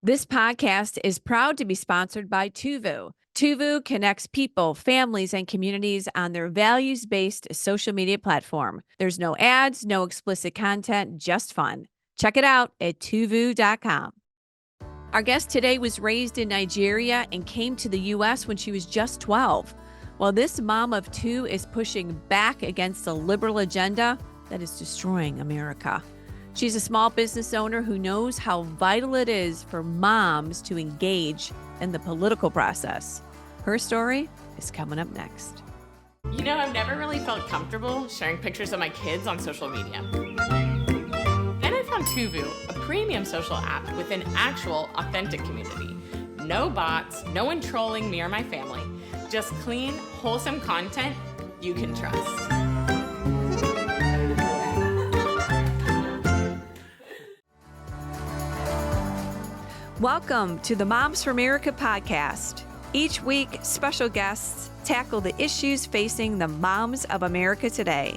This podcast is proud to be sponsored by Tuvu. Tuvu connects people, families, and communities on their values based social media platform. There's no ads, no explicit content, just fun. Check it out at tuvu.com. Our guest today was raised in Nigeria and came to the U.S. when she was just 12. While this mom of two is pushing back against the liberal agenda that is destroying America. She's a small business owner who knows how vital it is for moms to engage in the political process. Her story is coming up next. You know, I've never really felt comfortable sharing pictures of my kids on social media. Then I found Tuvu, a premium social app with an actual, authentic community. No bots, no one trolling me or my family. Just clean, wholesome content you can trust. Welcome to the Moms for America podcast. Each week, special guests tackle the issues facing the moms of America today.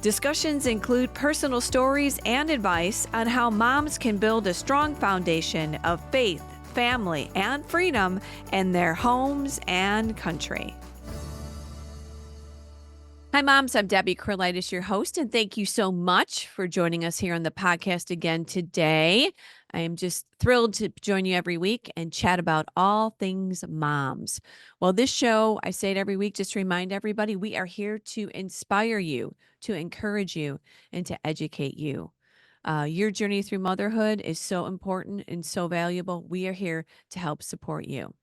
Discussions include personal stories and advice on how moms can build a strong foundation of faith, family, and freedom in their homes and country. Hi, moms. I'm Debbie Curlitis, your host, and thank you so much for joining us here on the podcast again today. I am just thrilled to join you every week and chat about all things moms. Well, this show, I say it every week, just to remind everybody, we are here to inspire you, to encourage you, and to educate you. Your journey through motherhood is so important and so valuable. We are here to help support you.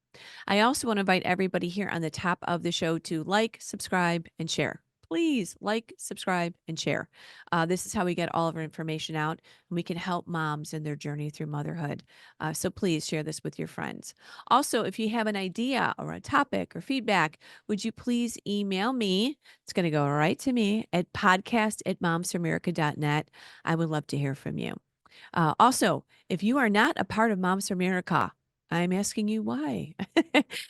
I also want to invite everybody here on the top of the show to like, subscribe, and share. Please like, subscribe, and share. This is how we get all of our information out, and we can help moms in their journey through motherhood. So please share this with your friends. Also, if you have an idea or a topic or feedback, would you please email me? It's going to go right to me at podcast@momsforamerica.net. I would love to hear from you. Also, if you are not a part of Moms for America, I'm asking you why.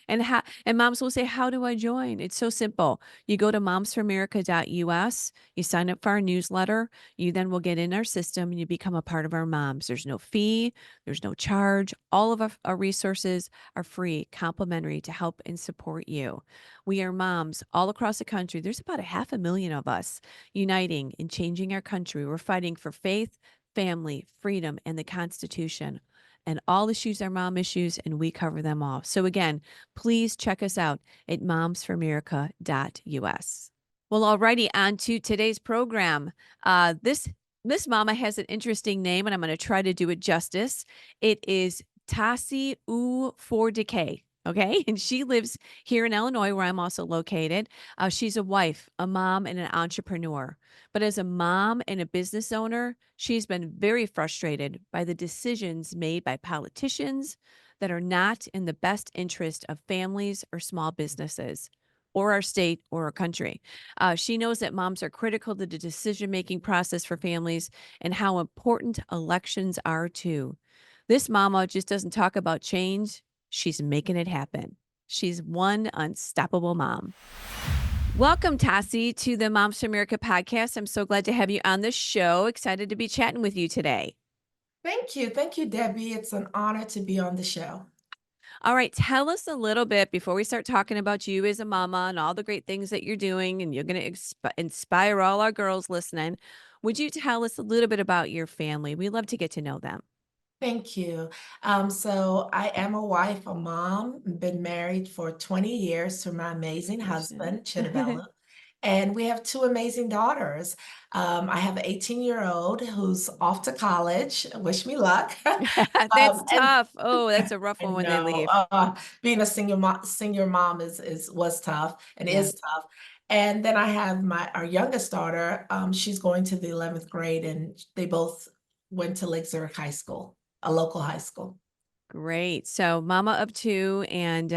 And moms will say, how do I join? It's so simple. You go to momsforamerica.us, you sign up for our newsletter, you then will get in our system and you become a part of our moms. There's no fee, there's no charge. All of our resources are free, complimentary to help and support you. We are moms all across the country. There's about 500,000 of us uniting and changing our country. We're fighting for faith, family, freedom, and the Constitution. And all issues are mom issues, and we cover them all. So again, please check us out at momsforamerica.us. Well, alrighty, on to today's program. This mama has an interesting name, and I'm going to try to do it justice. It is Tasi U for Decay. Okay. And she lives here in Illinois, where I'm also located. She's a wife, a mom, and an entrepreneur. But as a mom and a business owner, she's been very frustrated by the decisions made by politicians that are not in the best interest of families or small businesses or our state or our country. She knows that moms are critical to the decision-making process for families and how important elections are too. This mama just doesn't talk about change. She's making it happen. She's one unstoppable mom. Welcome, Tasi, to the Moms for America podcast. I'm so glad to have you on the show. Excited to be chatting with you today. Thank you. Thank you, Debbie. It's an honor to be on the show. All right, tell us a little bit before we start talking about you as a mama and all the great things that you're doing, and you're going to inspire all our girls listening. Would you tell us a little bit about your family? We love to get to know them. Thank you. So I am a wife, a mom, been married for 20 years to my amazing Congratulations. husband, Chidabella. And we have two amazing daughters. I have an 18-year-old who's off to college. Wish me luck. That's And tough. Oh, that's a rough I one when they know, leave. being a senior mom is was tough and Yeah. is tough. And then I have our youngest daughter. She's going to the 11th grade, and they both went to Lake Zurich High School, a local high school. Great. So, mama of two, and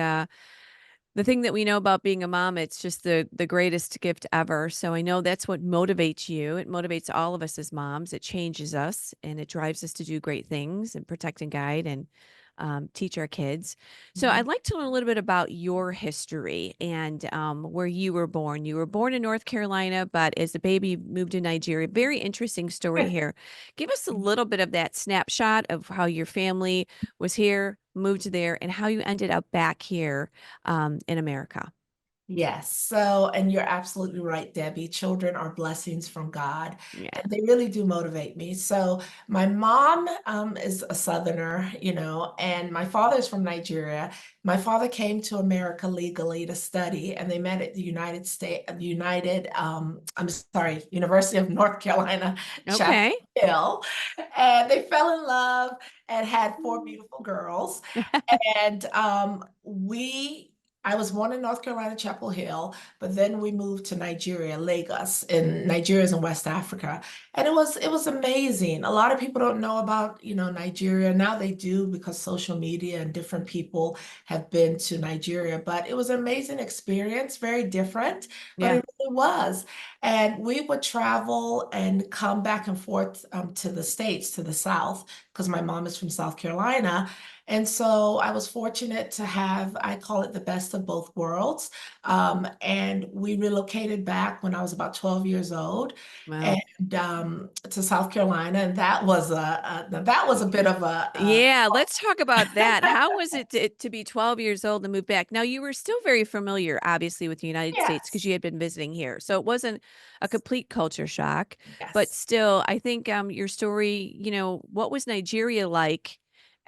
the thing that we know about being a mom, it's just the greatest gift ever. So I know that's what motivates you. It motivates all of us as moms. It changes us and it drives us to do great things and protect and guide. And teach our kids. So Mhm. I'd like to learn a little bit about your history and where you were born. You were born in North Carolina, but as a baby moved to Nigeria. Very interesting story here. Give us a little bit of that snapshot of how your family was here, moved there, and how you ended up back here in America. Yes. So, and you're absolutely right, Debbie. Children are blessings from God, Yeah. and they really do motivate me. So, my mom is a Southerner, and my father is from Nigeria. My father came to America legally to study, and they met at the I'm sorry, University of North Carolina, Chapel Okay. Hill, and they fell in love and had four beautiful girls. And I was born in North Carolina, Chapel Hill, but then we moved to Nigeria, Lagos, in Nigeria is in West Africa. And it was amazing. A lot of people don't know about, Nigeria. Now they do because social media and different people have been to Nigeria. But it was an amazing experience, very different, but Yeah. it really was. And we would travel and come back and forth to the States, to the South, because my mom is from South Carolina. And so I was fortunate to have, I call it the best of both worlds. And we relocated back when I was about 12 years old Wow. and to South Carolina. And that was a bit of Yeah, let's talk about that. How was it to be 12 years old and move back? Now, you were still very familiar, obviously, with the United States because yes, you had been visiting here. So it wasn't a complete culture shock, but yes. still, I think your story, what was Nigeria like?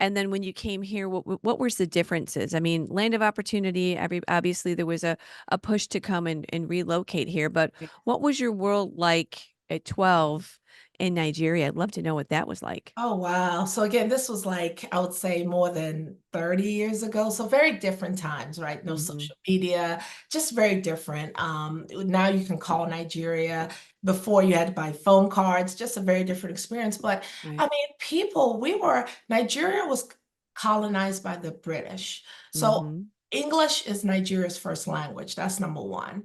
And then when you came here, what was the differences? I mean, land of opportunity, obviously there was a push to come and relocate here, but what was your world like at 12 in Nigeria? I'd love to know what that was like. Oh, wow. So again, this was like, I would say more than 30 years ago. So very different times, right? No Mhm. social media, just very different. Now you can call Nigeria. Before you had to buy phone cards, just a very different experience. But I Right. mean, Nigeria was colonized by the British. So Mhm. English is Nigeria's first language. That's number one.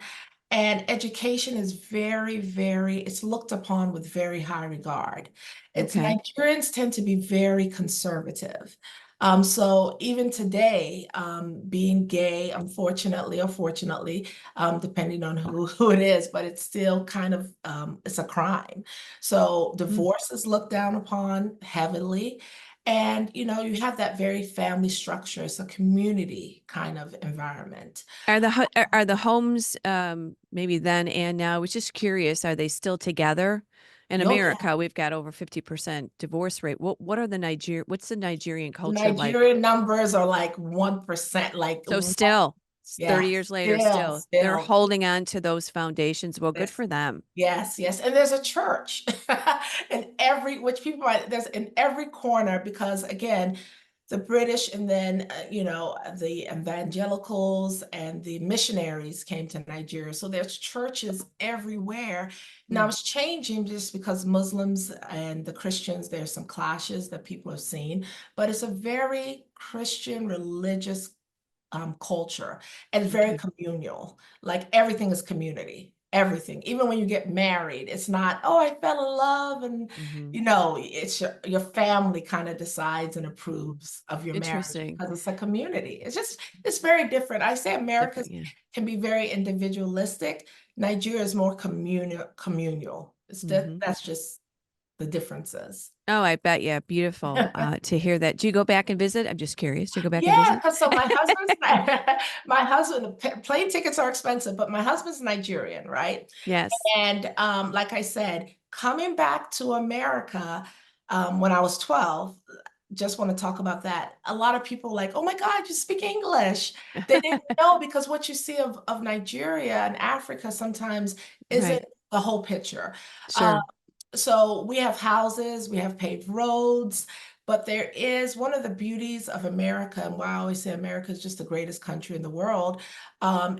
And education is it's looked upon with very high regard. It's Okay. Nigerians tend to be very conservative. So even today, being gay, unfortunately or fortunately, depending on who it is, but it's still kind of it's a crime. So Mm. divorce is looked down upon heavily. And you have that very family structure. It's a community kind of environment. Are the homes, maybe then and now, I was just curious, are they still together? In Oh yeah. America, we've got over 50% divorce rate. What's the Nigerian culture like? Nigerian numbers are like 1%, like So one, still, 30 yeah, years later, still, still, they're still. holding on to those foundations. Well, good Yes, for them. yes, yes. And there's a church which people might, there's in every corner because again, the British and then, the evangelicals and the missionaries came to Nigeria. So there's churches everywhere. Now Mm, it's changing just because Muslims and the Christians, there's some clashes that people have seen, but it's a very Christian religious culture and very okay. communal. Like everything is community. Everything. Even when you get married, it's not, oh, I fell in love and Mhm. it's your family kind of decides and approves of your marriage Interesting. because it's a community. It's very different. I say America Different, yeah. can be very individualistic. Nigeria is more communal. Mhm. That's just the differences. Oh, I bet, yeah, beautiful, to hear that. Do you go back and visit? I'm just curious. Do you go back and Yeah, visit? because so my husband's my husband, plane tickets are expensive, but my husband's Nigerian, right? Yes. And like I said, coming back to America when I was 12, just want to talk about that. A lot of people are like, oh my God, you speak English. They didn't know because what you see of Nigeria and Africa sometimes isn't Right. the whole picture. Uh, Sure. so we have houses, we have paved roads, but there is one of the beauties of America, and why I always say America is just the greatest country in the world,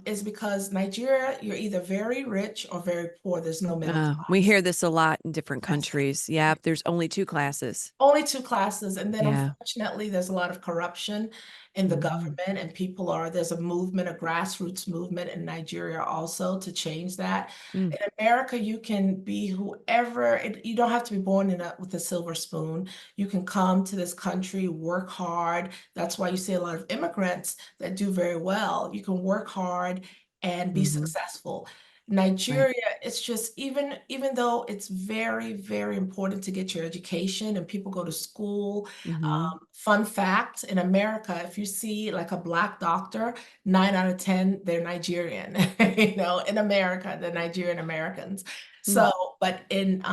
is because Nigeria, you're either very rich or very poor. There's no middle We class. hear this a lot in different That's countries. Yeah, there's only 2 classes. only two classes. And then Yeah. unfortunately, there's a lot of corruption in the Mhm. government, and there's a movement, a grassroots movement in Nigeria also to change that. Mm. In America, you can be whoever, you don't have to be born with a silver spoon. You can come come to this country, work hard. That's why you see a lot of immigrants that do very well. You can work hard and be Hmm. successful. Right. Nigeria, it's just even though it's very, very important to get your education and people go to school. Hmm. Fun fact, in America, if you see like a Black doctor, 9 out of 10, they're Nigerian. In America, they're Nigerian Americans. Mm. So, but in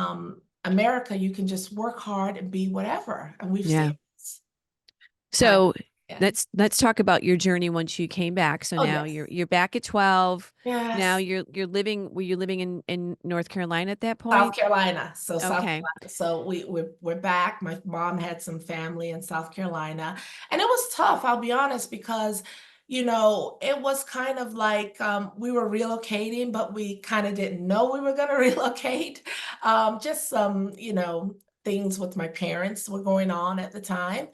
America, you can just work hard and be whatever. And we've Yeah. seen this time So again. let's talk about your journey once you came back. So Oh, now yes. you're back at 12. Now Yes. you're living, were you living in North Carolina at that South point? Carolina. So South Okay. Carolina. So we're back. My mom had some family in South Carolina, and it was tough. I'll be honest, because it was kind of like we were relocating, but we kind of didn't know we were going to relocate. Just some things with my parents were going on at the time.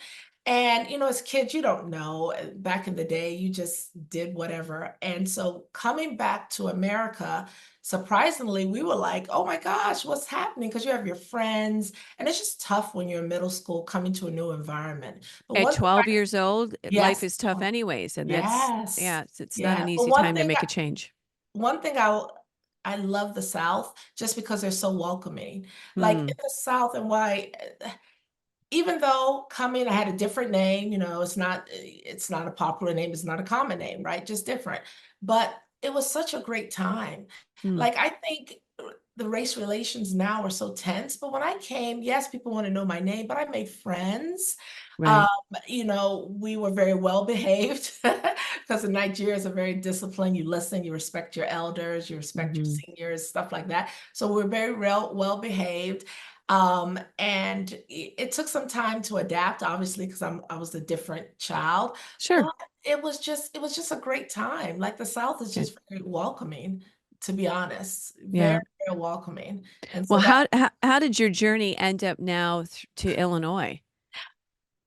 And as kids, you don't know. Back in the day, you just did whatever. And so coming back to America, surprisingly, we were like, oh my gosh, what's happening? Because you have your friends, and it's just tough when you're in middle school coming to a new environment. But At one thing 12 years old, life yes, is tough anyways. And that's, yes, yeah, it's not yeah. an But easy time to make a change. one thing I love the South just because they're so welcoming. Like Hmm. in the South, and why even though coming, I had a different name, it's not a popular name, it's not a common name, right? Just different. But it was such a great time. Hmm. Like I think the race relations now are so tense, but when I came, yes, people want to know my name, but I made friends. Um, Right. we were very well behaved because in Nigeria is a very disciplined. You listen, you respect your elders, you respect your Hmm. seniors, stuff like that. So we're very well behaved. And it took some time to adapt, obviously, because I was a different child, but Sure. it was just a great time. Like the South is Good. just very welcoming, to be honest, very, Yeah. very welcoming. And Well, so that how did your journey end up now to Illinois?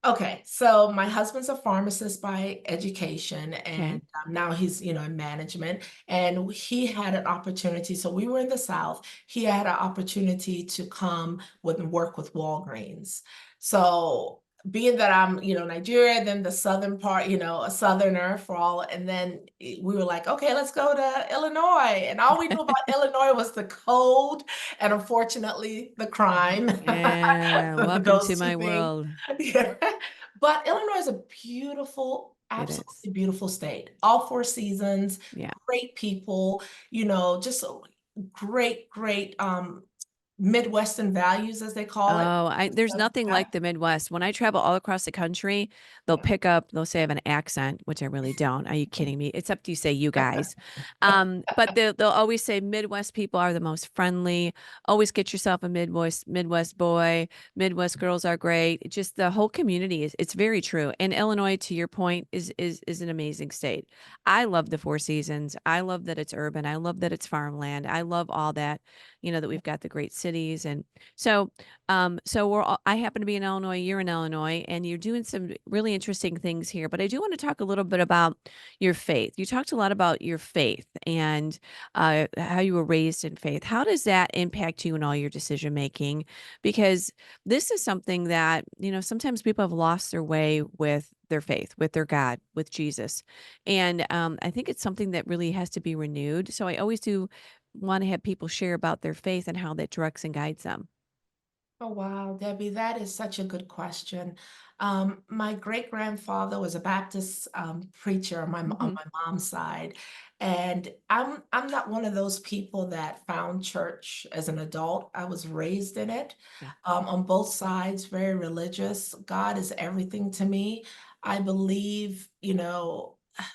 Okay, so my husband's a pharmacist by education, Okay. and now he's, in management. And he had an opportunity. So we were in the South. He had an opportunity to come and work with Walgreens. So being that I'm, Nigeria, then the southern part, a southerner for all, and then we were like, okay, let's go to Illinois. And all we knew about Illinois was the cold and unfortunately the crime. Yeah. Welcome to Those two my things. world. Yeah. But Illinois is a beautiful, It is. absolutely beautiful state. All four seasons, Yeah. great people, just great, great Midwestern values, as they call it. Oh, there's nothing like the Midwest. When I travel all across the country, they'll say I have an accent, which I really don't. Are you kidding me? Except you say you guys. But they'll always say Midwest people are the most friendly. Always get yourself a Midwest boy. Midwest girls are great. Just the whole community it's very true. And Illinois, to your point, is an amazing state. I love the Four Seasons. I love that it's urban. I love that it's farmland. I love all that, that we've got the great cities. And so, I happen to be in Illinois, you're in Illinois, and you're doing some really interesting things here. But I do want to talk a little bit about your faith. You talked a lot about your faith and how you were raised in faith. How does that impact you in all your decision making? Because this is something that, sometimes people have lost their way with their faith, with their God, with Jesus. And I think it's something that really has to be renewed. So I always do want to have people share about their faith and how that directs and guides them. Oh, wow, Debbie, that is such a good question. My great grandfather was a Baptist preacher on on Hmm. my mom's side, and I'm not one of those people that found church as an adult. I was raised in it, Yeah. on both sides, very religious. God is everything to me. I believe,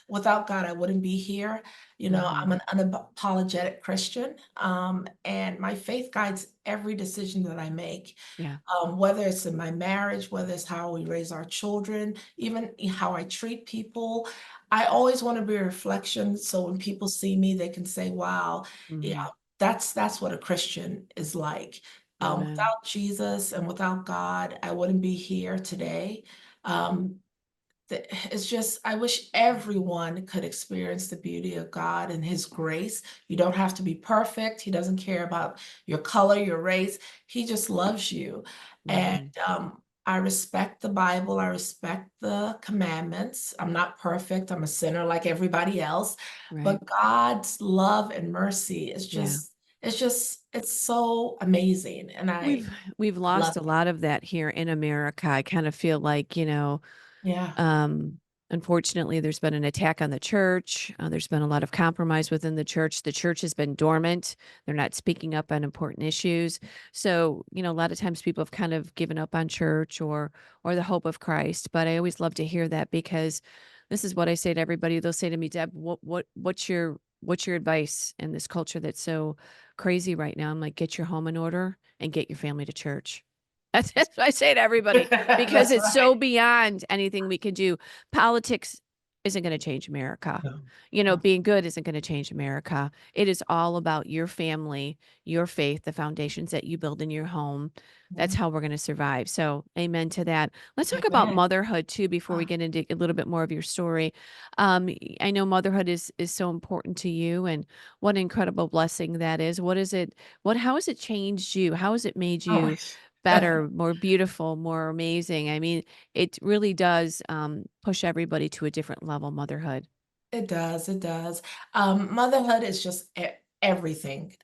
without God, I wouldn't be here. Hmm. I'm an unapologetic Christian, and my faith guides every decision that I make, Yeah. whether it's in my marriage, whether it's how we raise our children, even how I treat people. I always want to be a reflection, so when people see me, they can say, "Wow, yeah, Hmm. that's what a Christian is like." Amen. Without Jesus and without God, I wouldn't be here today. Um, it's just, I wish everyone could experience the beauty of God and His grace. You don't have to be perfect. He doesn't care about your color, your race. He just loves you. And Hmm. I respect the Bible. I respect the commandments. I'm not perfect. I'm a sinner like everybody else. Right. But God's love and mercy is Yeah. it's so amazing. And I We've we've love lost a it. lot of that here in America. I kind of feel like, Yeah. um, unfortunately, there's been an attack on the church. There's been a lot of compromise within the church. The church has been dormant. They're not speaking up on important issues. So, a lot of times people have kind of given up on church or the hope of Christ. But I always love to hear that because this is what I say to everybody. They'll say to me, Deb, what's your advice in this culture that's so crazy right now? I'm like, get your home in order and get your family to church. That's what I say to everybody because That's it's right. so beyond anything we can do. Politics isn't going to change America. No. Being good isn't going to change America. It is all about your family, your faith, the foundations that you build in your home. That's Mhm. how we're going to survive. So, amen to that. Let's talk about Amen. motherhood too before we Ah, get into a little bit more of your story. I know motherhood is so important to you, and what an incredible blessing that is. What is it? How has it changed you? How has it made oh, you better, more beautiful, more amazing? I mean, it really does push everybody to a different level, motherhood. it does. It does. Motherhood is just everything.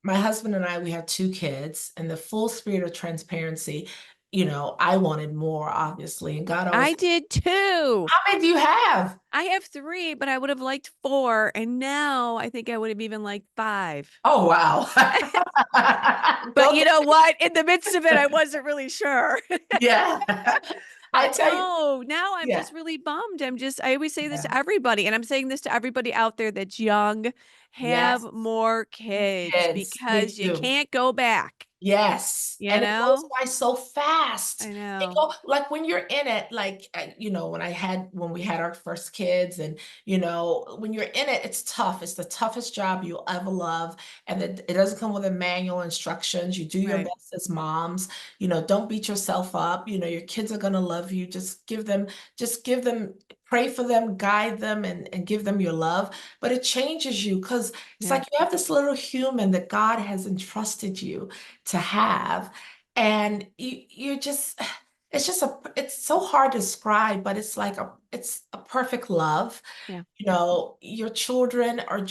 My husband and I, we have two kids, and the full spirit of transparency, I wanted more, obviously. And God always, I did too. how many do you have? I have 3, but I would have liked 4, and now I think I would have even liked 5. Oh, wow. But Go you know what? In the midst of it, I wasn't really sure. Yeah. I But tell you, no, now I'm yeah, just really bummed. I always say this yeah. to everybody, and I'm saying this to everybody out there that's young, Yes, have more kids kids. Me because you too. can't go back, Yes, you and it goes know? by so fast. I It know. go like when you're in it, like when we had our first kids, and when you're in it, it's tough. It's the toughest job you'll ever love, and it doesn't come with a manual instructions. You do your Right. best as moms. Don't beat yourself up. Your kids are gonna love you. Just give them, pray for them, guide them, and give them your love. But it changes you because it's Yeah. like you have this little human that God has entrusted you to have. And you're just it's so hard to describe, but it's a perfect love. Yeah. Your children are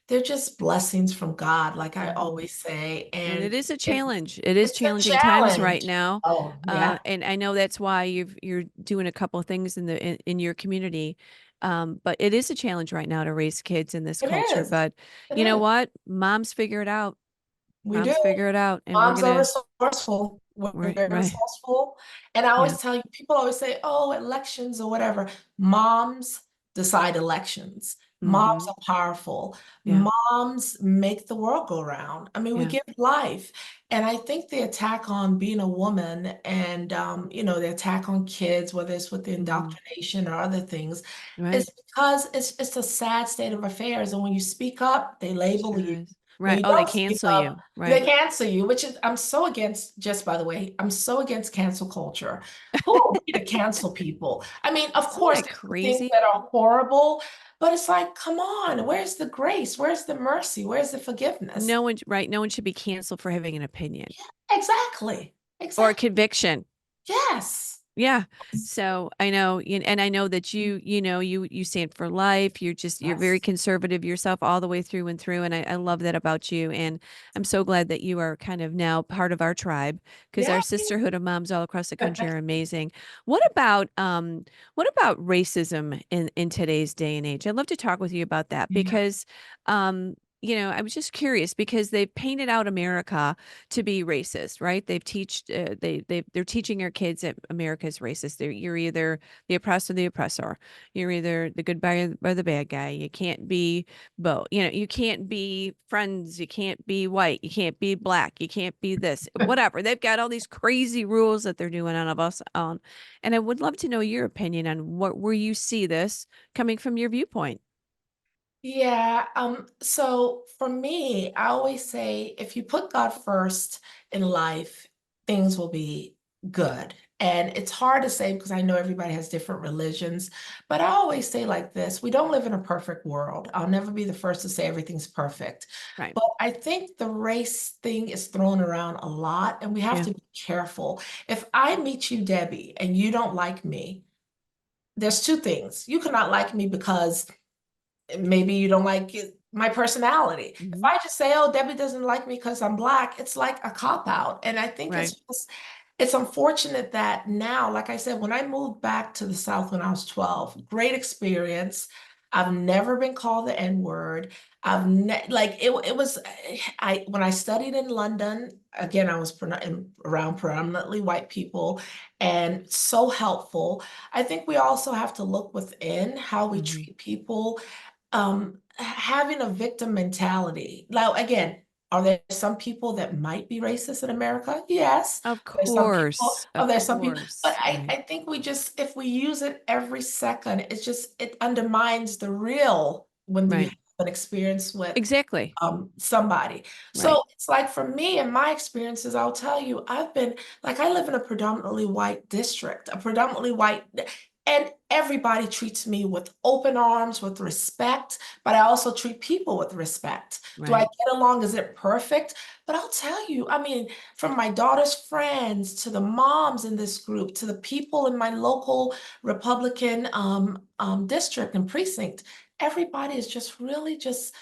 they're just blessings from God, like I Mhm. always say. And And it is a it, challenge. It is it's a challenging times right challenge. now. Oh, yeah, And I know that's why you're doing a couple of things in your community. But it is a challenge right now to raise kids in this it culture. is. But It you know is. what? Moms figure it out. We do. Moms figure it out. And we're Moms are gonna resourceful. We're right, very right. resourceful. And I Yeah. always tell you, people always say, oh, elections or whatever. Moms decide elections. Moms Mm-hmm. are powerful. Yeah. Moms make the world go round. I mean, we Yeah. give life. And I think the attack on being a woman and, the attack on kids, whether it's with the Mm-hmm. indoctrination or other things, Right. is because it's a sad state of affairs. And when you speak up, they label Sure you. is. When Right. you Oh, they don't speak cancel up, you. they Right. cancel you, which is I'm so against, just by the way, I'm so against cancel culture. Who are we to cancel people? I mean, of Isn't course, that there's things crazy? that are horrible, but it's like, come on, where's the grace? Where's the mercy? Where's the forgiveness? No one, right? No one should be canceled for having an opinion Exactly. or a Exactly. conviction. Yes. Yeah. So I know, and I know that you stand for life. You're very Yes. conservative yourself all the way through and through. And I love that about you. And I'm so glad that you are kind of now part of our tribe because Yeah. our sisterhood of moms all across the country are amazing. What about racism in today's day and age? I'd love to talk with you about that Yeah. because I was just curious because they've painted out America to be racist, right? They're teaching our kids that America is racist. You're either the oppressed or the oppressor. You're either the good guy or the bad guy. You can't be both. You can't be friends. You can't be white. You can't be black. You can't be this. Whatever. They've got all these crazy rules that they're doing on of us on. And I would love to know your opinion on where you see this coming from your viewpoint. Yeah, so for me, I always say if you put God first in life, things will be good. And it's hard to say because I know everybody has different religions, but I always say like this, we don't live in a perfect world. I'll never be the first to say everything's perfect. Right. But I think the race thing is thrown around a lot, and we have Yeah. to be careful. If I meet you, Debbie, and you don't like me, there's two things. You cannot like me because maybe you don't like my personality. If Mhm. I just say, oh, Debbie doesn't like me because I'm Black, it's like a cop out. And I think Right. it's unfortunate that now, like I said, when I moved back to the South when I was 12, great experience. I've never been called the N-word. Like it was I when I studied in London, again, I was around predominantly white people and so helpful. I think we also have to look within how we Mhm. treat people, having a victim mentality. Now, again, are there some people that might be racist in America? Yes. Of There's some people, course. oh, Of there's some people, but course. I, Right. I think we just, if we use it every second, it undermines the real when you Right. have an experience with Exactly. somebody. Right. So it's like for me and my experiences, I'll tell you, I've been like I live in a predominantly white district, a predominantly white, and everybody treats me with open arms, with respect, but I also treat people with respect. Do I Right. get along? Is it perfect? But I'll tell you, I mean, from my daughter's friends to the moms in this group to the people in my local Republican district and precinct, everybody is just really just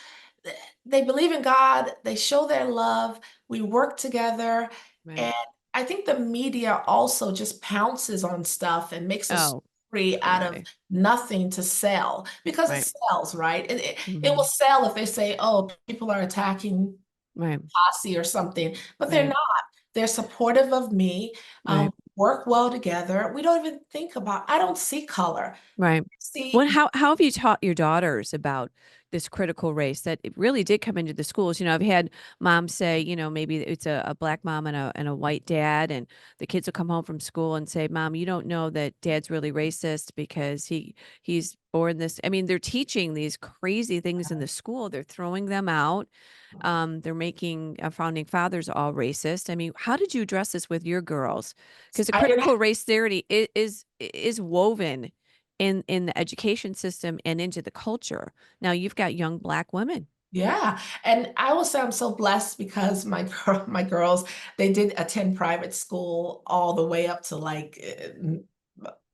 they believe in God, they show their love, we work together, Right. and I think the media also just pounces on stuff and makes a Oh, story out of totally. nothing to sell because it Right. sells, right? It will Mhm. sell if they say, oh, people are attacking Right. Posse or something, but they're Right. not. They're supportive of me, Right. work well together. We don't even think about, I don't see color. Right. Well, See, how have you taught your daughters about this critical race that it really did come into the schools? You know, I've had moms say, you know, maybe it's a black mom and a white dad, and the kids will come home from school and say, "Mom, you don't know that Dad's really racist because he's born this." I mean, they're teaching these crazy things in the school. They're throwing them out. They're making founding fathers all racist. I mean, how did you address this with your girls? Because the I didn't critical race theory is woven in the education system and into the culture. Now you've got young black women. Yeah, and I will say I'm so blessed because my girls, they did attend private school all the way up to like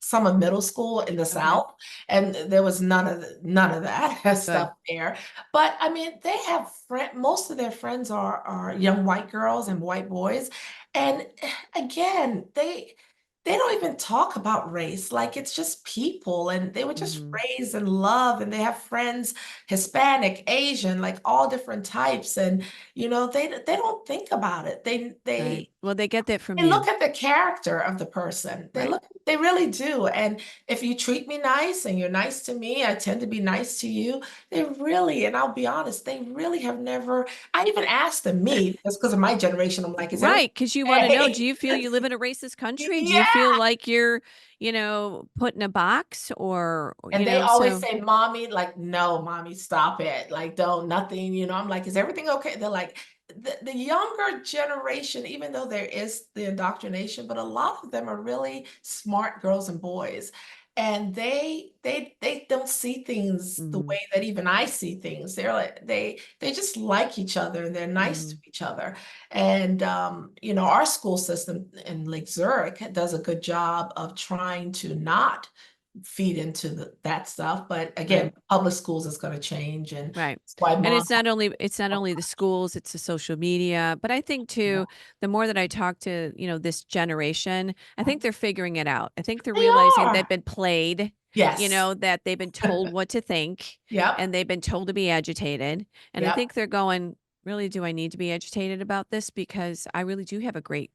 some of middle school in the Okay, South, and there was none of that good. stuff there. But I mean, they have most of their friends are young white girls and white boys, and again, they don't even talk about race like it's just people, and they were just Mhm. raised in love, and they have friends Hispanic, Asian, like all different types. And they don't think about it. Right. Well, they get that from They look you. at the character of the person. Right. They really do. And if you treat me nice and you're nice to me, I tend to be nice to you. They really, and I'll be honest, they really have never, I even asked them, me, just because of my generation, I'm like, is everything Right, because you wanna know, do okay? you feel you live in a racist country? Do you Yeah. feel like you're, put in a box or, And they always so say, "Mommy," like, "No, mommy, stop it. Like, don't nothing," I'm like, "Is everything okay?" They're like, the younger generation, even though there is the indoctrination, but a lot of them are really smart girls and boys. And they don't see things the Mhm, way that even I see things. They're like they just like each other and they're nice to mhm, each other. And our school system in Lake Zurich does a good job of trying to not feed into that stuff. But right. again, public schools is going to change, and Right. that's why And mom. it's not only the schools, it's the social media, but I think too, the more that I talk to, this generation, I think they're figuring it out. I think they're They realizing they've are. been played, Yes. that they've been told what to think Yep. and they've been told to be agitated. And I Yep. think they're going, really, do I need to be agitated about this? Because I really do have a great,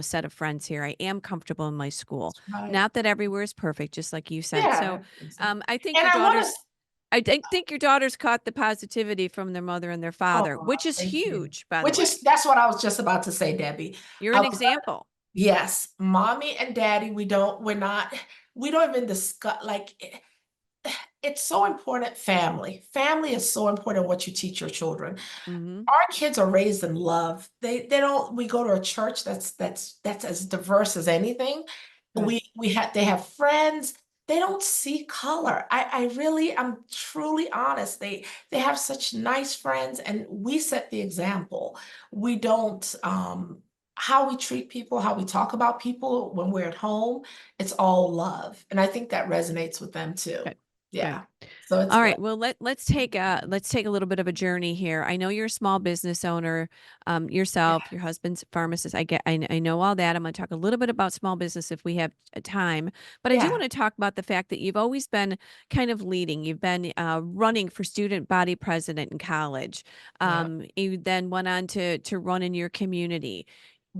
set of friends here. I am comfortable in my school. Right. Not that everywhere is perfect, just like you said. So Yeah. Exactly. I think And your I want to. daughters I think your daughters caught the positivity from their mother and their Oh, father, which is thank you. huge, by the Which way. is that's what I was just about to say, Debbie. You're I an was example. Yes, mommy and daddy. We don't even discuss like. It's so important. Family is so important. What you teach your children. Mhm. Our kids are raised in love. They don't. We go to a church that's as diverse as anything, Good. They have friends. They don't see color. I'm truly honest. They have such nice friends, and we set the example. We don't how we treat people, how we talk about people when we're at home, it's all love. And I think that resonates with them too. Good. Good. Yeah. So it's All good. right. Well, let's take a little bit of a journey here. I know you're a small business owner, Yeah. yourself. Your husband's a pharmacist. I know all that. I'm going to talk a little bit about small business if we have time, but I do Yeah. want to talk about the fact that you've always been kind of leading. You've been running for student body president in college. Yeah. You then went on to run in your community.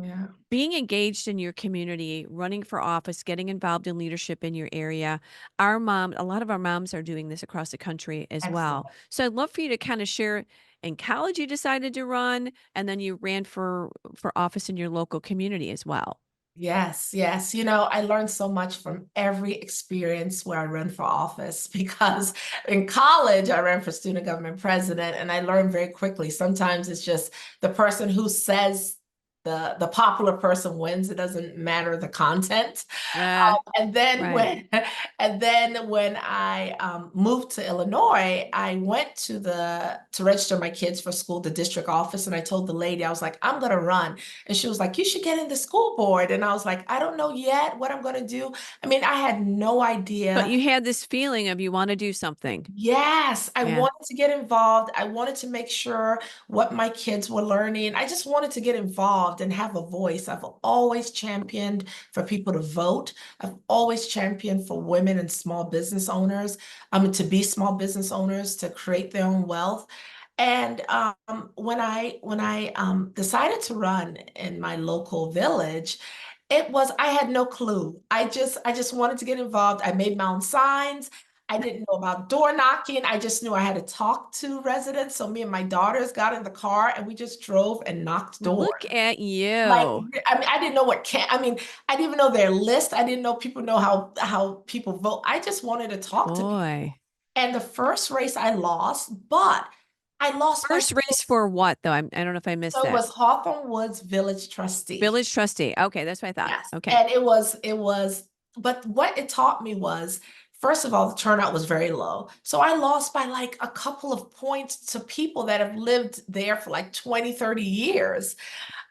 Yeah. Being engaged in your community, running for office, getting involved in leadership in your area. A lot of our moms are doing this across the country as well. Excellent. So I'd love for you to kind of share. In college, you decided to run, and then you ran for office in your local community as well. Yes, yes. I learned so much from every experience where I ran for office because in college I ran for student government president and I learned very quickly. Sometimes it's just the person who says the popular person wins. It doesn't matter the content. Yeah, And then right. when I moved to Illinois, I went to register my kids for school, the district office, and I told the lady, I was like, I'm gonna run. And she was like, you should get in the school board. And I was like, I don't know yet what I'm gonna do. I mean, I had no But idea. you had this feeling of you want to do something. Yes, I Yeah. wanted to get involved. I wanted to make sure what my kids were learning. I just wanted to get involved and have a voice. I've always championed for people to vote. I've always championed for women and small business owners, to be small business owners, to create their own wealth. And when I decided to run in my local village, I had no clue. I just wanted to get involved. I made my own signs. I didn't know about door knocking. I just knew I had to talk to residents. So me and my daughters got in the car and we just drove and knocked doors. Look at Like, you. I mean, I didn't know I didn't even know their list. I didn't know people know how people vote. I just wanted to talk to people. Boy. And the first race I lost, but I lost by First race for what though? I don't know if I missed so it that. was Hawthorne Woods Village Trustee. Village trustee. Okay, that's what I thought. Yes. Okay. And but what it taught me was, first of all, the turnout was very low. So I lost by like a couple of points to people that have lived there for like 20, 30 years.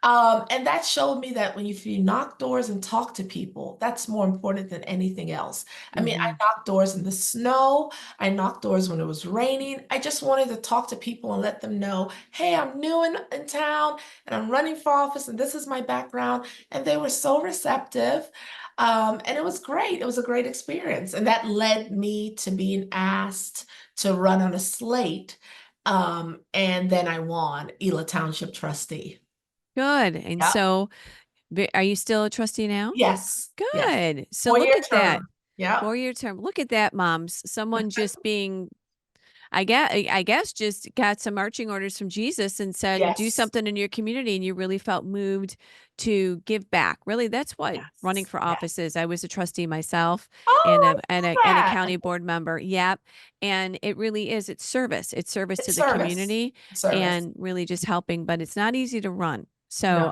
And that showed me that if you knock doors and talk to people, that's more important than anything else. I mean, I Mhm. knocked doors in the snow. I knocked doors when it was raining. I just wanted to talk to people and let them know, hey, I'm new in town and I'm running for office and this is my background. And they were so receptive. And it was great. It was a great experience. And that led me to being asked to run on a slate. And then I won Ela Township trustee. Good. And Yep. so, are you still a trustee now? Yes. Yes. Good. So look 4-year at that. term. Yep. 4-year term. Look at that, moms. Someone just being, I guess just got some marching orders from Jesus and said, do Yes. something in your community, and you really felt moved to give back. Really, that's what running Yes. for Yes. office is. I was a trustee myself and Oh, a I and love a and a that. county board member. Yep. And it really is. It's service. It's service to It's the service. community Service. and really just helping, but it's not easy to run. No. So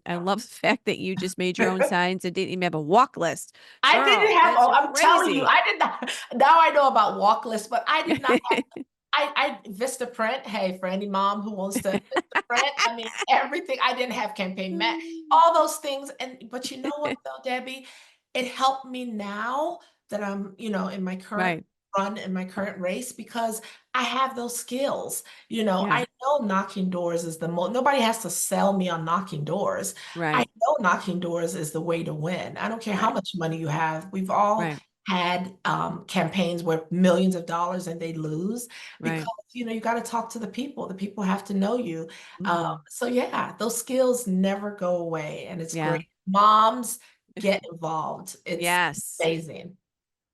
I love the fact that you just made your own signs and didn't even have a walk list. I Girl, didn't have, that's oh, I'm telling you, crazy. I did not. Now I know about walk lists, but I did not have, I Vistaprint. Hey, for any mom who wants to Vistaprint, I mean, everything. I didn't have campaign mat, all those things. But you know what though, Debbie? It helped me now that I'm, in my current Right. run in my current race because I have those skills. Yeah. I know knocking doors is the most, nobody has to sell me on knocking doors. I Right. know knocking doors is the way to win. I don't care how Right. much money you have. We've all Right. had campaigns where millions of dollars and they lose because Right. you got to talk to the people. The people have to know you. Mhm. So yeah, those skills never go away, and it's Yeah. great. Moms get involved. It's Yes. amazing.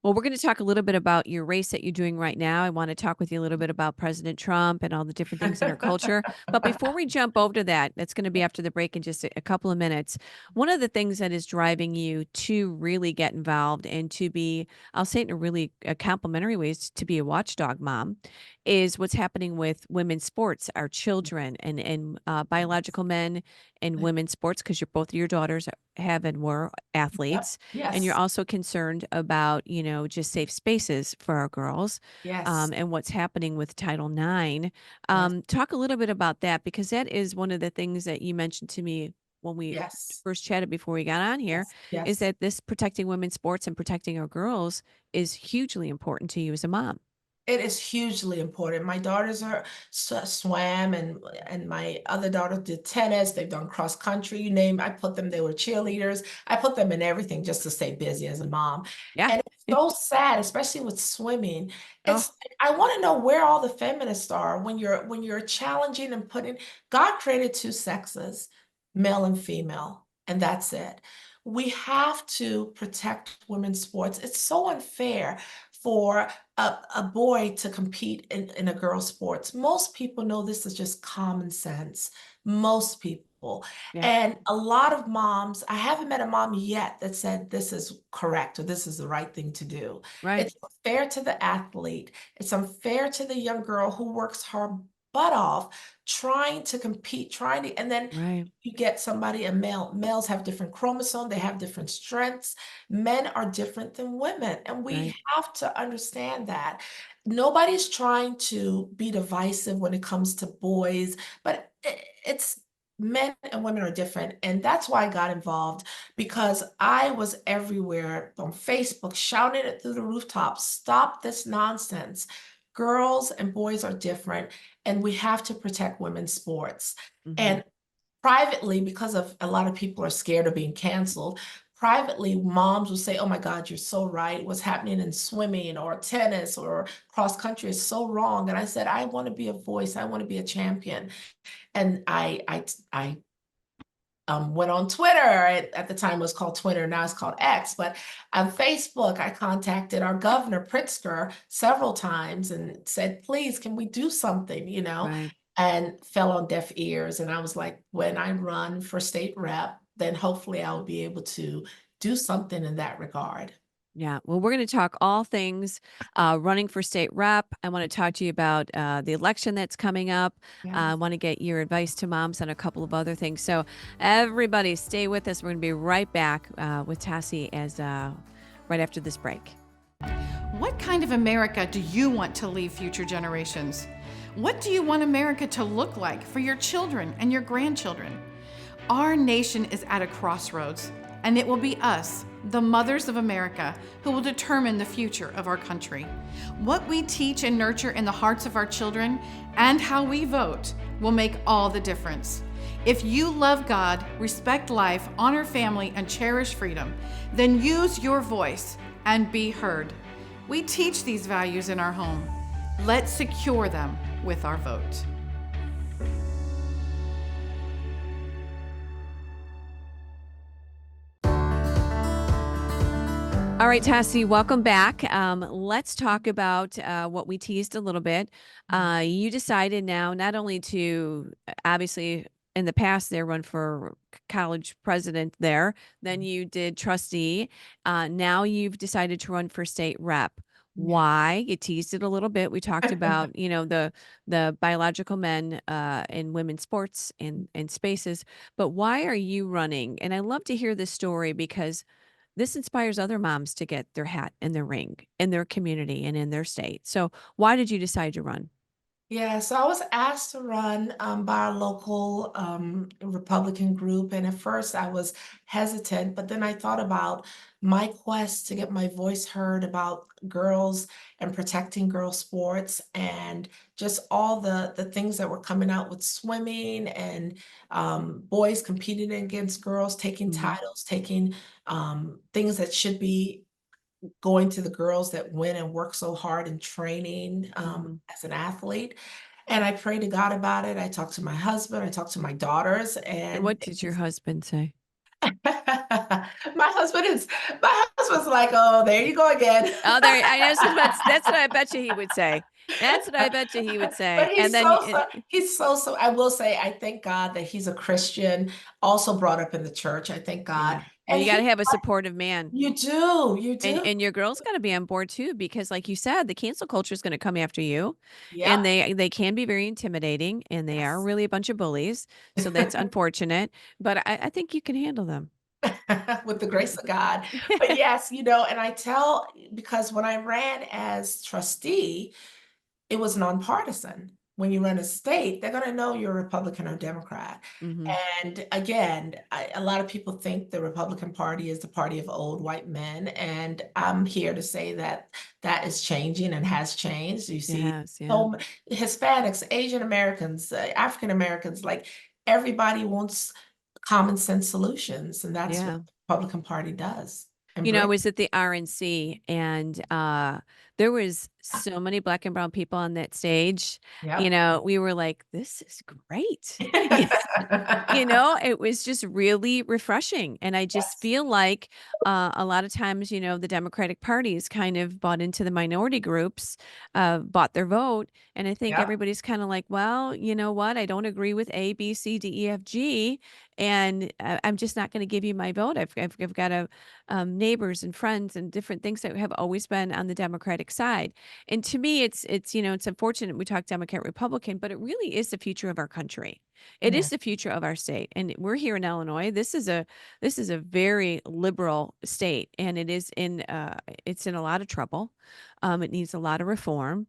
Well, we're going to talk a little bit about your race that you're doing right now. I want to talk with you a little bit about President Trump and all the different things in our culture. But before we jump over to that, that's going to be after the break in just a couple of minutes. One of the things that is driving you to really get involved and to be, I'll say it in a really complimentary ways, to be a watchdog mom, is what's happening with women's sports, our children, and biological men in women's sports because both of your daughters have and were Yep. athletes, and you're Yes. also concerned about, just safe spaces for our girls, Yes. and what's happening with Title IX. Yes. Talk a little bit about that because that is one of the things that you mentioned to me when we Yes. first chatted before we got on here, Yes. is Yes. that this protecting women's sports and protecting our girls is hugely important to you as a mom. It is hugely important. My daughters are swam, and my other daughter did tennis. They've done cross country. You name. I put them. They were cheerleaders. I put them in everything just to stay busy as a mom. Yeah. And it's so sad, especially with swimming. Oh, It's I want to know where all the feminists are when you're challenging and putting. God created two sexes, male and female, and that's it. We have to protect women's sports. It's so unfair for a boy to compete in a girl's sports. Most people know this is just common sense. Most people. yeah. And a lot of moms, I haven't met a mom yet that said this is correct or this is the right thing to do. Right. It's unfair to the athlete. It's unfair to the young girl who works her butt off trying to compete, and then Right. you get somebody, a male. Males have different chromosomes, they have different strengths. Men are different than women, and we Right. have to understand that. Nobody's trying to be divisive when it comes to boys, but it's men and women are different. And that's why I got involved because I was everywhere on Facebook shouting it through the rooftops, stop this nonsense. Girls and boys are different, and we have to protect women's sports. Hmm. And privately, because of a lot of people are scared of being canceled, privately, moms will say, "Oh my God, you're so right. What's happening in swimming or tennis or cross country is so wrong." And I said, "I want to be a voice. I want to be a champion." And I went on Twitter. At the time it was called Twitter, now it's called X. But on Facebook, I contacted our governor, Pritzker, several times and said, "Please, can we do something?" Right. And fell on deaf ears. And I was like, when I run for state rep, then hopefully I'll be able to do something in that regard. Yeah. Well, we're going to talk all things running for state rep. I want to talk to you about the election that's coming up. I Yes. want to get your advice to moms on a couple of other things. So, everybody, stay with us. We're going to be right back with Tassie as right after this break. What kind of America do you want to leave future generations? What do you want America to look like for your children and your grandchildren? Our nation is at a crossroads, and it will be us, the mothers of America, who will determine the future of our country. What we teach and nurture in the hearts of our children and how we vote will make all the difference. If you love God, respect life, honor family, and cherish freedom, then use your voice and be heard. We teach these values in our home. Let's secure them with our vote. All right, Tassie, welcome back. Let's talk about what we teased a little bit. You decided now not only to obviously in the past there run for college president there, then you did trustee. Now you've decided to run for state rep. Yeah. Why? You teased it a little bit. We talked about, the biological men in women's sports and spaces, but why are you running? And I love to hear this story because this inspires other moms to get their hat in the ring in their community and in their state. So, why did you decide to run? Yeah, so I was asked to run by our local Republican group. And at first I was hesitant, but then I thought about my quest to get my voice heard about girls and protecting girl sports and just all the things that were coming out with swimming and boys competing against girls, taking Mhm. titles, taking things that should be going to the girls that win and work so hard in training Mhm. as an athlete. And I prayed to God about it. I talked to my husband, I talked to my daughters, And and what did your husband say? my husband is my husband's like, "Oh, there you go again." Oh, there I was just about that's what I bet you he would say. That's what I bet you he would But say. And he's then I will say, I thank God that he's a Christian, also brought up in the church. I thank God. yeah. Well, And you got to he, have a supportive man. you do. And your girl's got to be on board too, because like you said, the cancel culture is going to come after you, and Yep. they can be very intimidating, and they are Yes. really a bunch of bullies. So that's unfortunate, but I think you can handle them. With the grace of God. But yes, and I tell, because when I ran as trustee, it was nonpartisan. When you run a state, they're going to know you're Republican or Democrat. Hmm. And again, a lot of people think the Republican Party is the party of old white men. And I'm here to say that that is changing and has changed. You see, Yes, yeah, so Hispanics, Asian Americans, African Americans, like everybody wants common sense solutions. And that's what yeah. the Republican Party does. And I bring. was at the RNC, and there was so many black and brown people on that stage. Yep. We were like, "This is great." It was just really refreshing, and I just Yes. feel like, a lot of times, the Democratic Party is kind of bought into the minority groups, bought their vote, and I think Yep. everybody's kinda like, "Well, you know what? I don't agree with A, B, C, D, E, F, G, and I'm just not gonna give you my vote." I've got neighbors and friends and different things that have always been on the Democratic side, and to me, it's unfortunate we talk Democrat, Republican, but it really is the future of our country. It is Yeah. the future of our state, and we're here in Illinois. This is a very liberal state, and it's in a lot of trouble. It needs a lot of reform,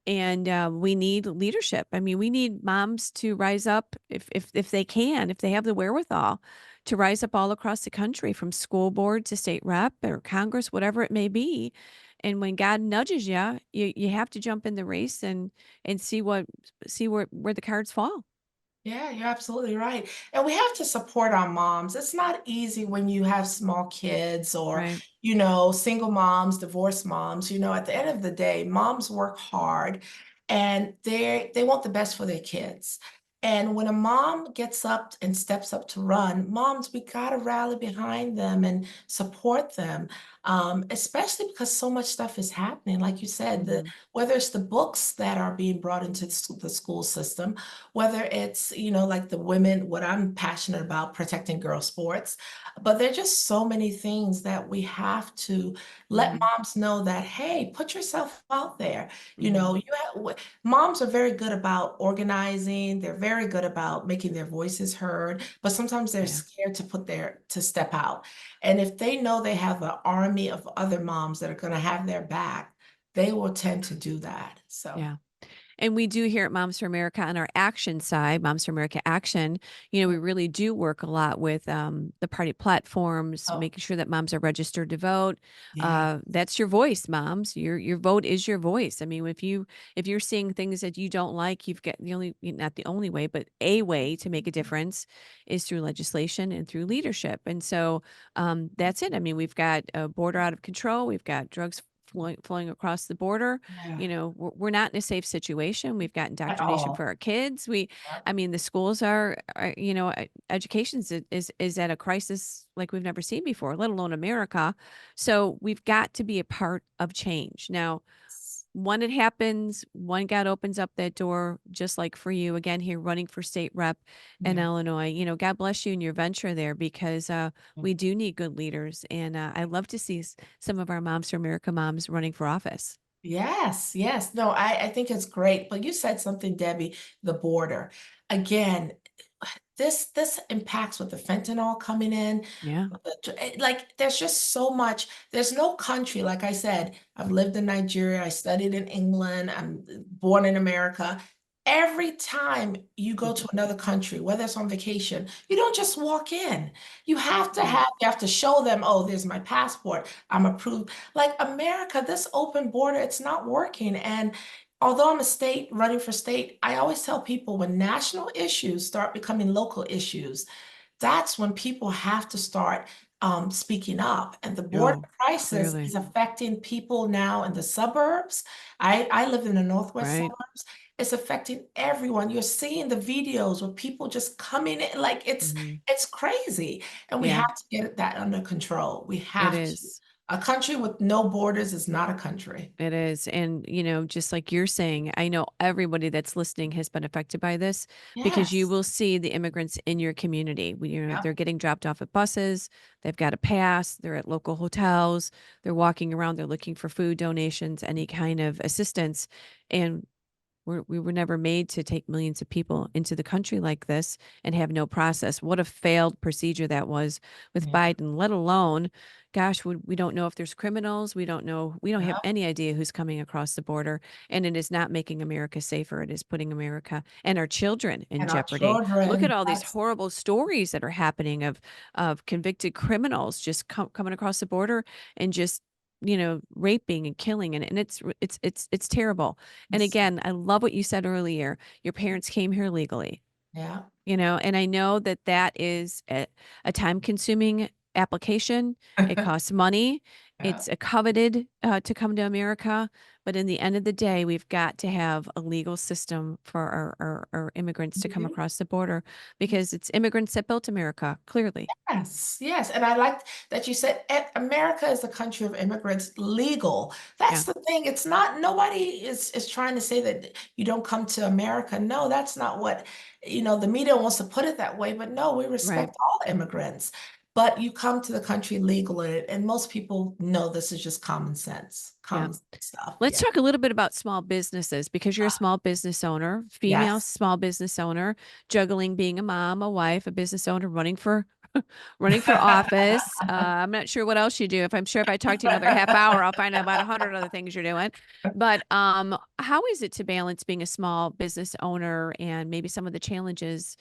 and we need leadership. I mean, we need moms to rise up if they can, if they have the wherewithal, to rise up all across the country, from school board to state rep or Congress, whatever it may be. And when God nudges you, you have to jump in the race and see where the cards fall. Yeah, you're absolutely right. And we have to support our moms. It's not easy when you have small kids or, Right. single moms, divorced moms. At the end of the day, moms work hard and they want the best for their kids. And when a mom gets up and steps up to run, moms, we gotta rally behind them and support them. Especially because so much stuff is happening. Like you said, Mhm. whether it's the books that are being brought into the school system, whether it's, like the women, what I'm passionate about, protecting girl sports. But there are just so many things that we have to let Mhm. moms know that, hey, put yourself out there. Mhm. Moms are very good about organizing. They're very good about making their voices heard, but sometimes they're Yeah. scared to step out. And if they know they have an army of other moms that are going to have their back, they will tend to do that. So, Yeah. And we do here at Moms for America on our action side, Moms for America Action, we really do work a lot with the party platforms, oh, making sure that moms are registered to vote. yeah. That's your voice, moms. Your vote is your voice. I mean, if you're seeing things that you don't like, you've got not the only way, but a way to make a difference is through legislation and through leadership. And so that's it. I mean, we've got a border out of control. We've got drugs flowing across the border. Yeah. We're not in a safe situation. We've got At indoctrination all. for our kids. Yep. I mean, the schools education is at a crisis like we've never seen before, let alone America. So we've got to be a part of change. Now, when it happens, one God opens up that door, just like for you again here running for state rep in Yeah. Illinois. God bless you in your venture there, because we do need good leaders, and I love to see some of our Moms for America moms running for office. Yes, yes. No, I think it's great. But you said something, Debbie, the border. Again, this impacts with the fentanyl coming in. Yeah. Like there's just so much. There's no country, like I said, I've lived in Nigeria, I studied in England, I'm born in America. Every time you go to another country, whether it's on vacation, you don't just walk in. Right. You have to show them, oh, there's my passport, I'm approved. Like America, this open border, it's not working. And although I'm a state running for state, I always tell people when national issues start becoming local issues, that's when people have to start speaking up. And the border Oh, crisis clearly. is affecting people now in the suburbs. I live in the northwest Right. suburbs. It's affecting everyone. You're seeing the videos with people just coming in, like Hmm. it's crazy. And we Yeah, have to get that under control. We it have to. is. A country with no borders is not a country. It is. And, just like you're saying, I know everybody that's listening has been affected by this because you Yes. will see the immigrants in your community. Yep. They're getting dropped off at buses, they've got a pass, they're at local hotels, they're walking around, they're looking for food donations, any kind of assistance. And we were never made to take millions of people into the country like this and have no process. What a failed procedure that was with Yeah. Biden, let alone, gosh, we don't know if there's criminals. We don't know. We don't have Yep. any idea who's coming across the border. And it is not making America safer. It is putting America and our children in And our jeopardy. Look at children. all these That's horrible stories that are happening of convicted criminals just coming across the border and just raping and killing, and it's terrible. And again, I love what you said earlier. Your parents came here legally, yeah. and I know that that is a time-consuming application. It costs money. Yeah. It's a coveted to come to America. But in the end of the day, we've got to have a legal system for our immigrants to come Mhm. across the border because it's immigrants that built America, clearly. Yes, yes. And I like that you said America is a country of immigrants legal. That's Yeah, the thing. It's not, nobody is trying to say that you don't come to America. No, that's not what, the media wants to put it that way. But no, we right. respect all immigrants. But you come to the country legally, and most people know this is just Yeah. common sense stuff. Let's Yeah. talk a little bit about small businesses because you're a small business owner, female Yes. small business owner, juggling being a mom, a wife, a business owner, running for running for office. I'm not sure what else you do. If I'm sure if I talk to you another half hour, I'll find out about 100 other things you're doing. But how is it to balance being a small business owner and maybe some of the challenges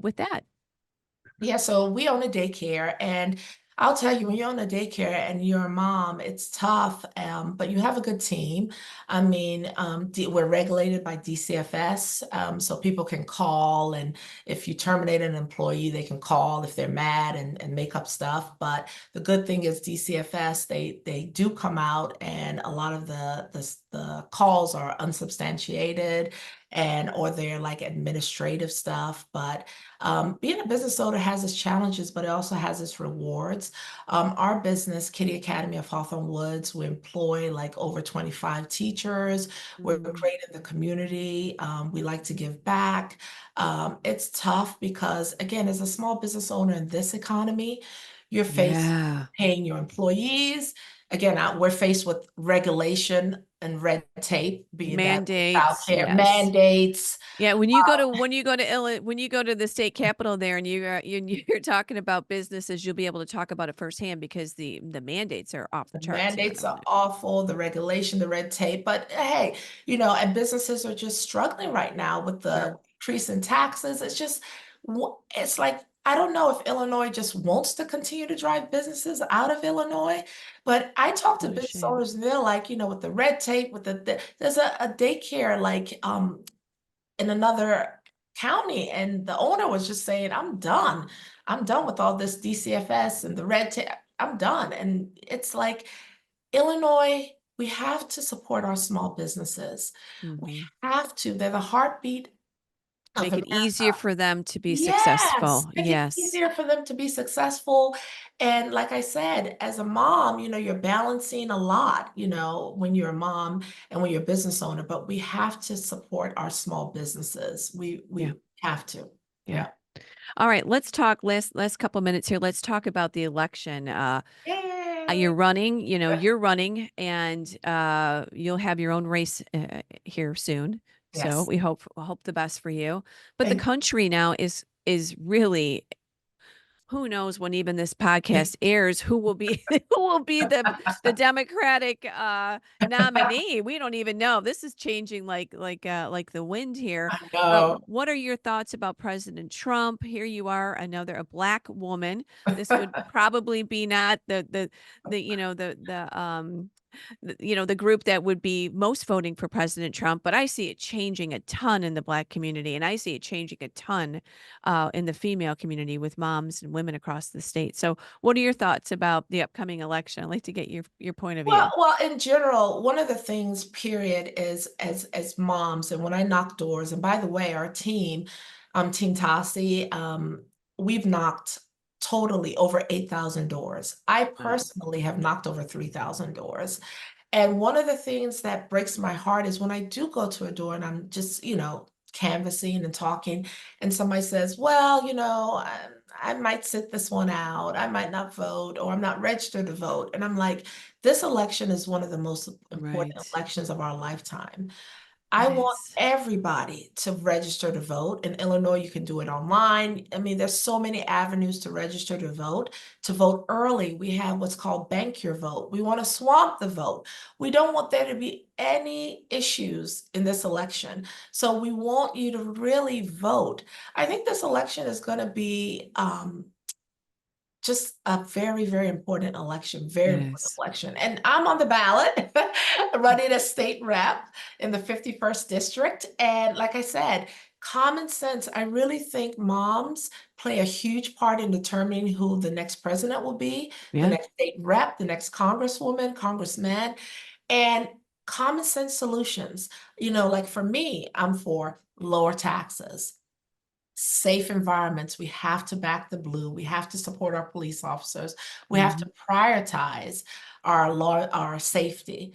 with that? Yeah, so we own a daycare, and I'll tell you, when you own a daycare and you're a mom, it's tough, but you have a good team. I mean, we're regulated by DCFS, so people can call, and if you terminate an employee, they can call if they're mad and make up stuff. But the good thing is DCFS, they do come out, and a lot of the calls are unsubstantiated, and or they're like administrative stuff, but being a business owner has its challenges, but it also has its rewards. Our business, Kitty Academy of Hawthorne Woods, we employ like over 25 teachers. We're Mm, great in the community. We like to give back. It's tough because, again, as a small business owner in this economy, you're faced with yeah. paying your employees. Again, we're faced with regulation and red tape, being that Mandates, childcare yes. mandates. Yeah, when you go to the state capitol there and you're talking about businesses, you'll be able to talk about it firsthand because the mandates are off the The charts here in mandates a are minute. awful, the regulation, the red tape, but hey, and businesses are just struggling right now with Yeah, the increase in taxes. It's just, it's like, I don't know if Illinois just wants to continue to drive businesses out of Illinois, but I talk to what a business shame. owners and they're like, with the red tape, with there's a daycare like in another county, and the owner was just saying, I'm done. I'm done with all this DCFS and the red tape. I'm done. And it's like, Illinois, we have to support our small businesses. We Mhm. have to. They're the heartbeat of Make it America. easier for them to be Yes, successful. make it Yes. easier for them to be successful. And like I said, as a mom, you're balancing a lot, when you're a mom and when you're a business owner, but we have to support our small businesses. We Yeah. we have to. Yeah. Yeah. All right, let's talk last couple minutes here. Let's talk about the election. Yay. You're running and you'll have your own race here soon. So Yes. we hope the best for you. But the Thank country now is really, who knows when even this podcast airs, who will be who will be the Democratic nominee. We don't even know. This is changing like the wind here. I But know. what are your thoughts about President Trump? Here you are, a black woman. This would probably be not the the group that would be most voting for President Trump, but I see it changing a ton in the Black community, and I see it changing a ton in the female community with moms and women across the state. So, what are your thoughts about the upcoming election? I'd like to get your point of view. Well, in general, one of the things, period, is as moms, and when I knock doors, and by the way, our team, Team Tasi, we've knocked totally over 8,000 doors. I personally have knocked over 3,000 doors. And one of the things that breaks my heart is when I do go to a door and I'm just, canvassing and talking, and somebody says, well, I might sit this one out, I might not vote, or I'm not registered to vote. And I'm like, this election is one of the most important Right. elections of our lifetime. It I want is. everybody to register to vote. In Illinois, you can do it online. I mean, there's so many avenues to register to vote. To vote early, we have what's called Bank Your Vote. We want to swamp the vote. We don't want there to be any issues in this election. So we want you to really vote. I think this election is going to be just a very, very important election, very It important is. election. And I'm on the ballot running as state rep in the 51st district. And like I said, common sense, I really think moms play a huge part in determining who the next president will be, the Yeah. next state rep, the next congresswoman, congressman, and common sense solutions. Like for me, I'm for lower taxes, safe environments. We have to back the blue. We have to support our police officers. We have to Mhm. prioritize our law, our safety.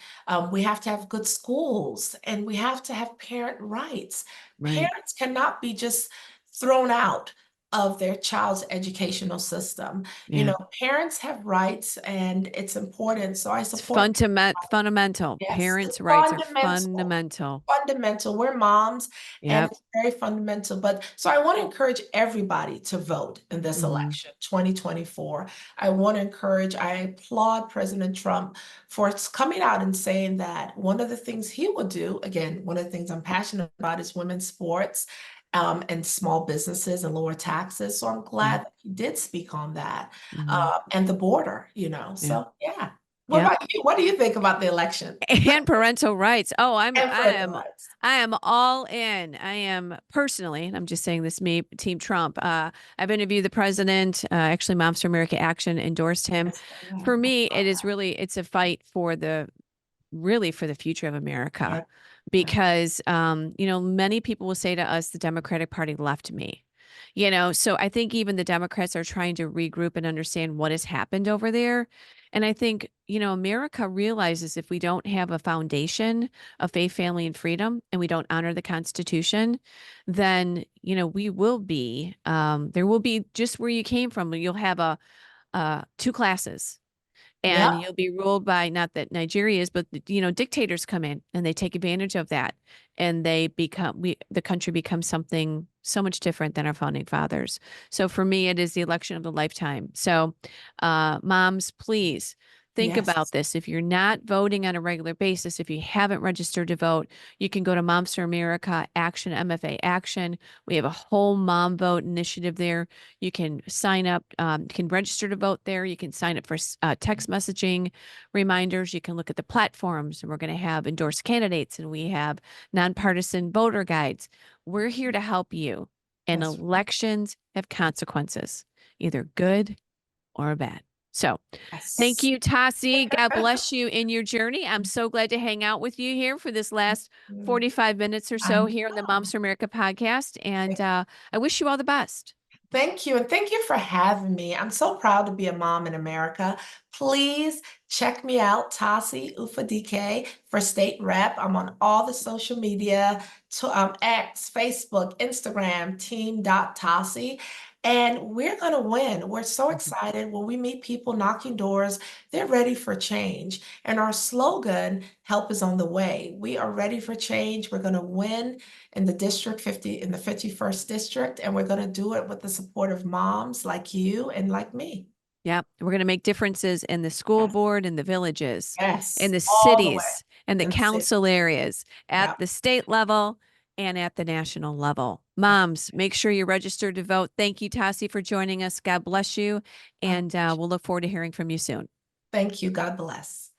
We have to have good schools, and we have to have parent rights. Right. Parents cannot be just thrown out of their child's educational system. Yeah. Parents have rights, and it's important. So I It's support. fundamental. Yes, it's Parents' rights are fundamental. fundamental. Fundamental. We're moms, and Yep. it's very fundamental. But so I want to encourage everybody to vote in this Mhm. election, 2024. I want to encourage, I applaud President Trump for coming out and saying that one of the things he will do, again, one of the things I'm passionate about is women's sports, and small businesses and lower taxes. So I'm Yeah. glad that he did speak on that, Mhm. and the border. Yeah. So yeah. What Yep. about you? What do you think about the election? And parental rights. Oh, And parental rights. I am all in. I am personally, and I'm just saying this, me, Team Trump. I've interviewed the president. Actually, Moms for America Action endorsed him. Yes, For I me, saw it is that. really, it's a fight for really for the future of America, Yep, yep. because many people will say to us, the Democratic Party left me. So I think even the Democrats are trying to regroup and understand what has happened over there. And I think, America realizes if we don't have a foundation of faith, family, and freedom, and we don't honor the Constitution, then, we will be, there will be just where you came from. You'll have two classes, Yep, and you'll be ruled by, not that Nigeria is, but dictators come in and they take advantage of that, and the country becomes something so much different than our founding fathers. So for me, it is the election of a lifetime. So moms, please think about yes. this. If you're not voting on a regular basis, if you haven't registered to vote, you can go to Moms for America Action, MFA Action. We have a whole mom vote initiative there. You can sign up, you can register to vote there. You can sign up for text messaging reminders. You can look at the platforms, and we're going to have endorsed candidates, and we have nonpartisan voter guides. We're here to help you. And That's right. elections have consequences, either good or bad. So thank Yes. you, Tassie. God bless you in your journey. I'm so glad to hang out with you here for this last Mm, 45 minutes or I so here on the Moms know. for America podcast. And I wish you all the best. Thank you. And thank you for having me. I'm so proud to be a mom in America. Please check me out, Tasi Ufadike for state rep. I'm on all the social media, X, Facebook, Instagram, team.tasi. And we're going to win. We're so Mhm. excited when we meet people knocking doors. They're ready for change. And our slogan, help is on the way. We are ready for change. We're going to win in the district 50, in the 51st district, and we're going to do it with the support of moms like you and like me. Yeah, we're going to make differences in the school Yes, board, in the villages, in yes, the all the way cities, and the in the city. council areas, at Yep. the state level, and at the national level. Moms, make sure you're registered to vote. Thank you, Tassie, for joining us. God bless you. And we'll look forward to hearing from you soon. Thank you. God bless.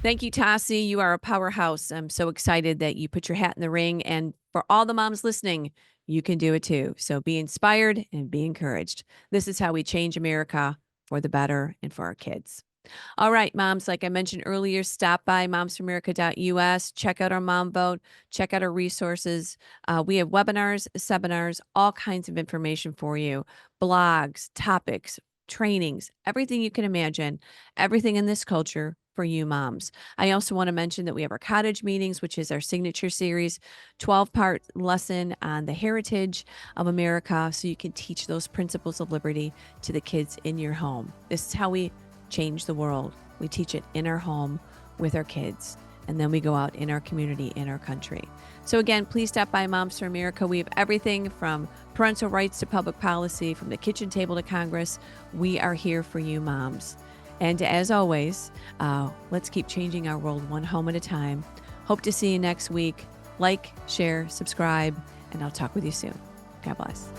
Thank you, Tassie. You are a powerhouse. I'm so excited that you put your hat in the ring. And for all the moms listening, you can do it too. So be inspired and be encouraged. This is how we change America for the better and for our kids. All right, moms, like I mentioned earlier, stop by momsforamerica.us, check out our mom vote, check out our resources. We have webinars, seminars, all kinds of information for you. blogs, topics, trainings, everything you can imagine, everything in this culture for you moms. I also want to mention that we have our cottage meetings, which is our signature series, 12-part lesson on the heritage of America, so you can teach those principles of liberty to the kids in your home. This is how we change the world. We teach it in our home with our kids, and then we go out in our community, in our country. So again, please stop by Moms for America. We have everything from parental rights to public policy, from the kitchen table to Congress. We are here for you moms. And as always, let's keep changing our world one home at a time. Hope to see you next week. Like, share, subscribe, and I'll talk with you soon. God bless.